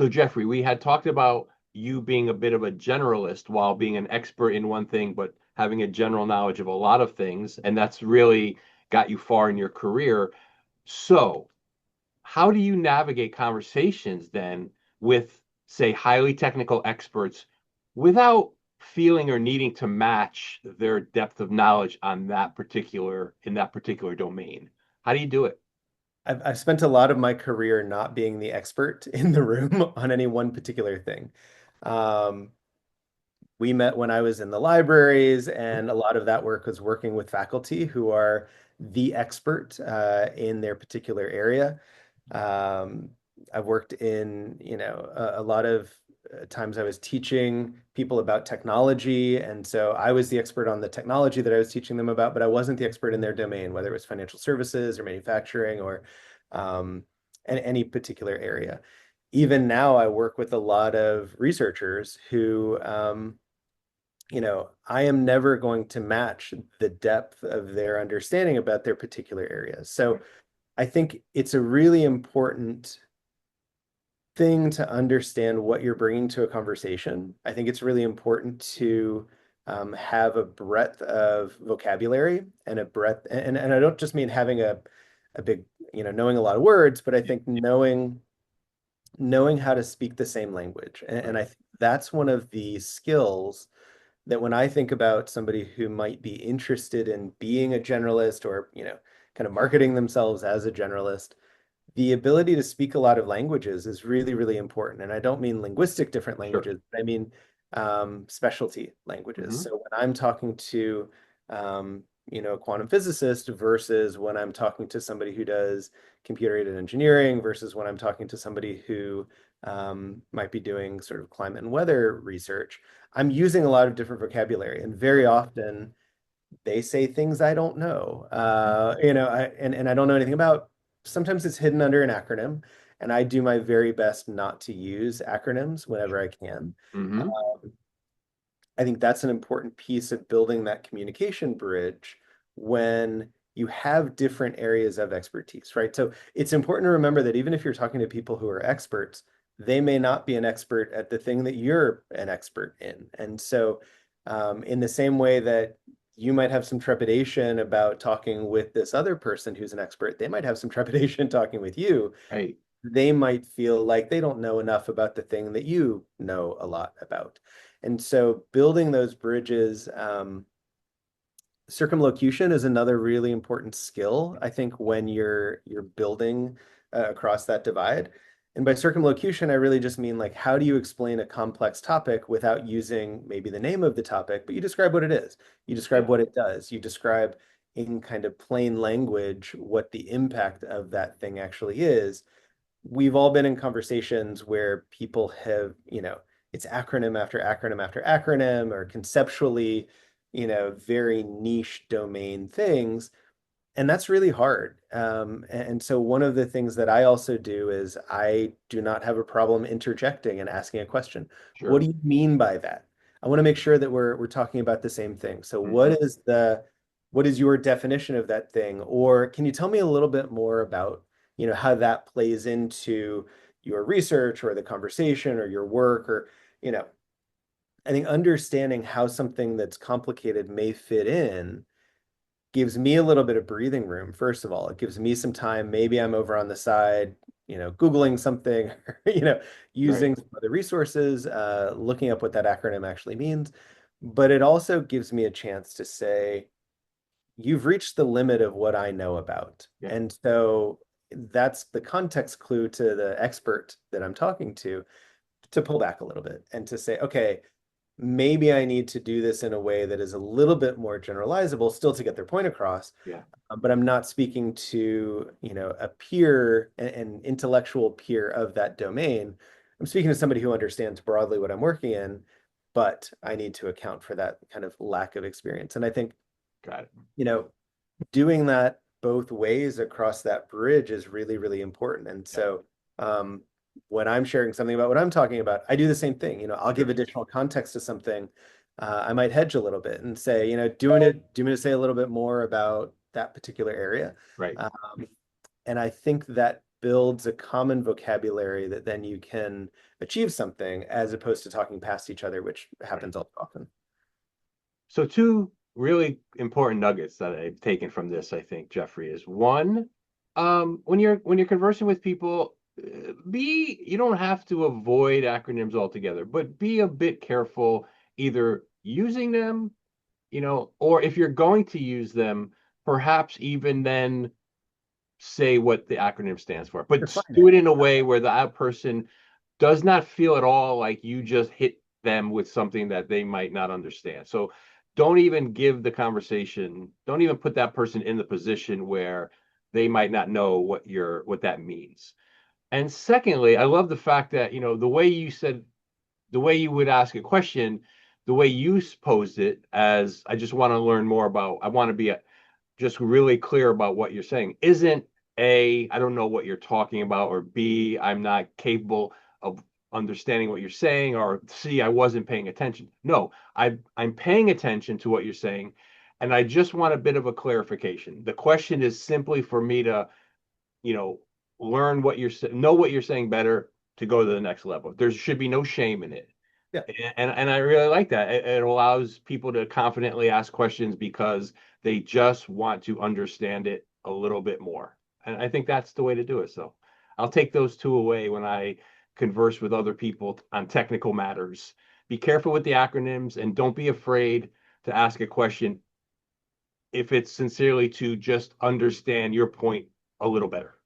So Jeffrey, we had talked about you being a bit of a generalist while being an expert in one thing, but having a general knowledge of a lot of things, and that's really got you far in your career. So, how do you navigate conversations then with, say, highly technical experts without feeling or needing to match their depth of knowledge on that particular in that particular domain? How do you do it? I've spent a lot of my career not being the expert in the room on any one particular thing. Um, we met when I was in the libraries, and a lot of that work was working with faculty who are the expert in their particular area. Um, I've worked in, a lot of times I was teaching people about technology, and so I was the expert on the technology that I was teaching them about, but I wasn't the expert in their domain, whether it was financial services or manufacturing or um, any particular area. Even now, I work with a lot of researchers who I am never going to match the depth of their understanding about their particular areas. So I think it's a really important thing to understand what you're bringing to a conversation. I think it's really important to have a breadth of vocabulary and a breadth, and I don't just mean having a big, knowing a lot of words, but I think knowing how to speak the same language. And Right. I think that's one of the skills that when I think about somebody who might be interested in being a generalist or, kind of marketing themselves as a generalist, the ability to speak a lot of languages is really, really important. And I don't mean linguistic different Sure. languages, I mean specialty languages. Hmm. So when I'm talking to, a quantum physicist versus when I'm talking to somebody who does computer-aided engineering versus when I'm talking to somebody who might be doing sort of climate and weather research, I'm using a lot of different vocabulary. And very Right. often they say things I don't know, and I don't know anything about. Sometimes it's hidden under an acronym, and I do my very best not to use acronyms whenever I can. Hmm. Um, I think that's an important piece of building that communication bridge when you have different areas of expertise, right? So it's important to remember that even if you're talking to people who are experts, they may not be an expert at the thing that you're an expert in. And so, in the same way that you might have some trepidation about talking with this other person who's an expert, they might have some trepidation talking with you. Right. They might feel like they don't know enough about the thing that you know a lot about. And so building those bridges, circumlocution is another really important skill, I think, when you're building across that divide. And by circumlocution, I really just mean like how do you explain a complex topic without using maybe the name of the topic, but you describe what it is. You describe Yeah. what it does. You describe in kind of plain language what the impact of that thing actually is. We've all been in conversations where people have, it's acronym after acronym after acronym or conceptually, very niche domain things. And that's really hard. And so one of the things that I also do is I do not have a problem interjecting and asking a question. What Sure. do you mean by that? I want to make sure that we're talking about the same thing. So Hmm. what is your definition of that thing? Or can you tell me a little bit more about, how that plays into your research or the conversation or your work or, you know, I think understanding how something that's complicated may fit in gives me a little bit of breathing room. First of all, it gives me some time. Maybe I'm over on the side, Googling something, Right. using some other resources, looking up what that acronym actually means. But it also gives me a chance to say, you've reached the limit of what I know about. Yeah. And so that's the context clue to the expert that I'm talking to pull back a little bit and to say, okay, maybe I need to do this in a way that is a little bit more generalizable, still to get their point across. Yeah. But I'm not speaking to, a peer, an intellectual peer of that domain. I'm speaking to somebody who understands broadly what I'm working in, but I need to account for that kind of lack of experience. And I think, Got it. you know, doing that both ways across that bridge is really, really important. And Yeah. so when I'm sharing something about what I'm talking about, I do the same thing. I'll give Sure. additional context to something. I might hedge a little bit and say, do you want me to say a little bit more about that particular area? Right. Um, and I think that builds a common vocabulary that then you can achieve something as opposed to talking past each other, which Right. happens all too often. So two really important nuggets that I've taken from this, I think, Jeffrey, is one, when you're conversing with people, be you don't have to avoid acronyms altogether, but be a bit careful either using them, or if you're going to use them, perhaps even then say what the acronym stands for, but Define do it. it in a way where that person does not feel at all like you just hit them with something that they might not understand. So don't even give the conversation, don't even put that person in the position where they might not know what that means. And secondly, I love the fact that, the way you said, the way you would ask a question, the way you posed it as, I just want to learn more about, I want to be just really clear about what you're saying, isn't A, I don't know what you're talking about, or B, I'm not capable of understanding what you're saying, or C, I wasn't paying attention. No, I'm paying attention to what you're saying, and I just want a bit of a clarification. The question is simply for me to, you know, learn what you're know what you're saying better to go to the next level. There should be no shame in it. Yeah. And I really like that. It allows people to confidently ask questions because they just want to understand it a little bit more. And I think that's the way to do it. So I'll take those two away when I converse with other people on technical matters. Be careful with the acronyms and don't be afraid to ask a question if it's sincerely to just understand your point a little better.